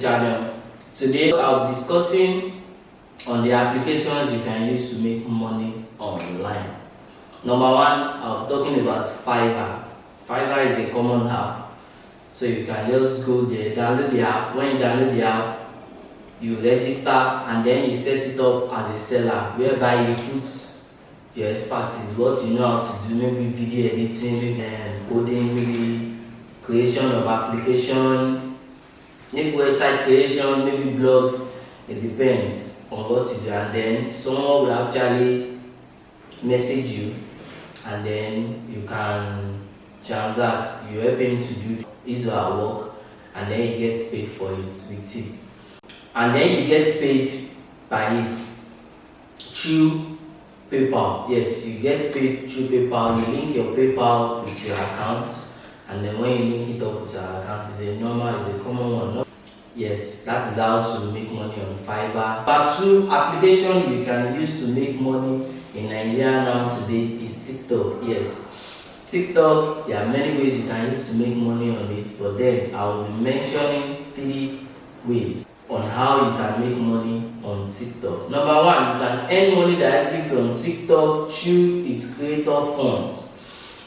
channel. Today I'll be discussing on the applications you can use to make money online. Number one, I'll be talking about Fiverr. Fiverr is a common app, so you can just go there, download the app. When you download the app, you register and then you set it up as a seller, whereby you put your expertise, what you know how to do, maybe video editing, maybe coding, maybe creation of application, maybe website creation, maybe blog. It depends on what you do, and then someone will actually message you, and then you can transact. You help him to do his or her work, and then you get paid for it with tip. And then you get paid by it through PayPal. Yes, you get paid through PayPal. You link your PayPal with your account, and then when you link it up with your account, it's a common one. Yes, that is how to make money on Fiverr. But two application you can use to make money in Nigeria now today is TikTok. Yes, TikTok, there are many ways you can use to make money on it, but then I will be mentioning 3 ways on how you can make money on TikTok. Number one, you can earn money directly from TikTok through its creator funds.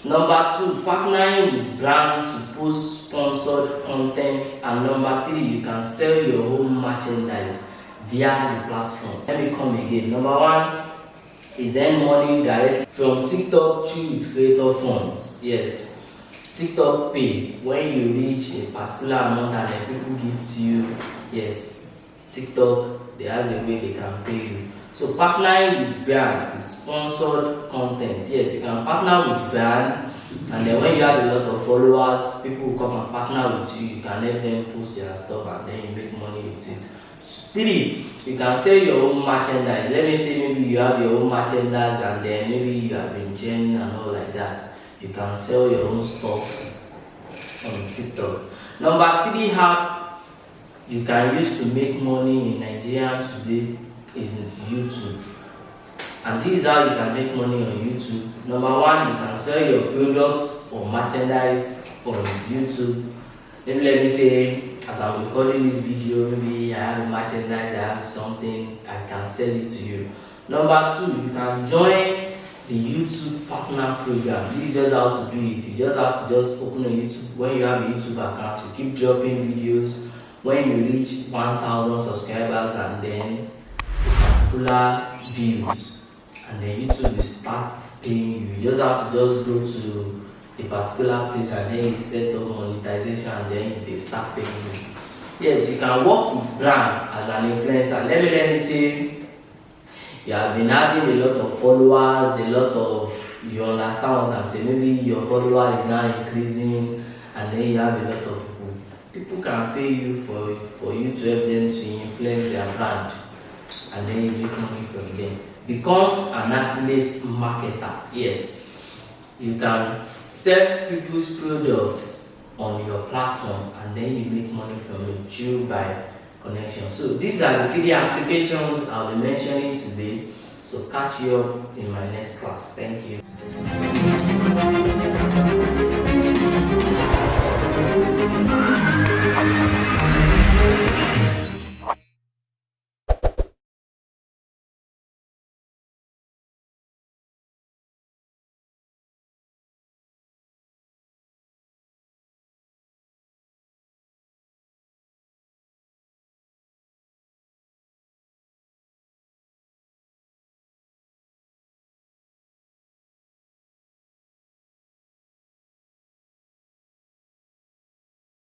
Number two, partnering with brands to post sponsored content. And number 3, you can sell your own merchandise via the platform. Let me come again. Number one is earn money directly from TikTok through its creator funds. Yes, TikTok pay when you reach a particular amount and then people give to you. Yes, TikTok, there has a way they can pay you. So partnering with brand, with sponsored content. Yes, you can partner with brand, and then when you have a lot of followers, people will come and partner with you. You can let them post their stuff, and then you make money with it. 3, you can sell your own merchandise. Let me say maybe you have your own merchandise, and then maybe you have been training and all like that. You can sell your own stuff on TikTok. Number 3 app you can use to make money in Nigeria today is YouTube. And this is how you can make money on YouTube. Number 1, you can sell your products or merchandise on YouTube. Maybe let me say, as I'm recording this video, maybe I have a merchandise, I have something, I can sell it to you. Number 2, you can join the YouTube partner program. This is just how to do it. You just have to open a YouTube. When you have a YouTube account, you keep dropping videos. When you reach 1,000 subscribers and then particular views, and then YouTube will start paying you. You just have to go to a particular place and then you set up monetization, and then they start paying you. Yes, you can work with brand as an influencer. Let me say you have been having a lot of followers, you understand what I'm saying. Maybe your follower is now increasing, and then you have a lot of people. People can pay you for you to help them to influence their brand, and then you make money from them. Become an affiliate marketer. Yes, you can sell people's products on your platform, and then you make money from it through by connection. So these are the 3 applications I'll be mentioning today. So catch you up in my next class. Thank you.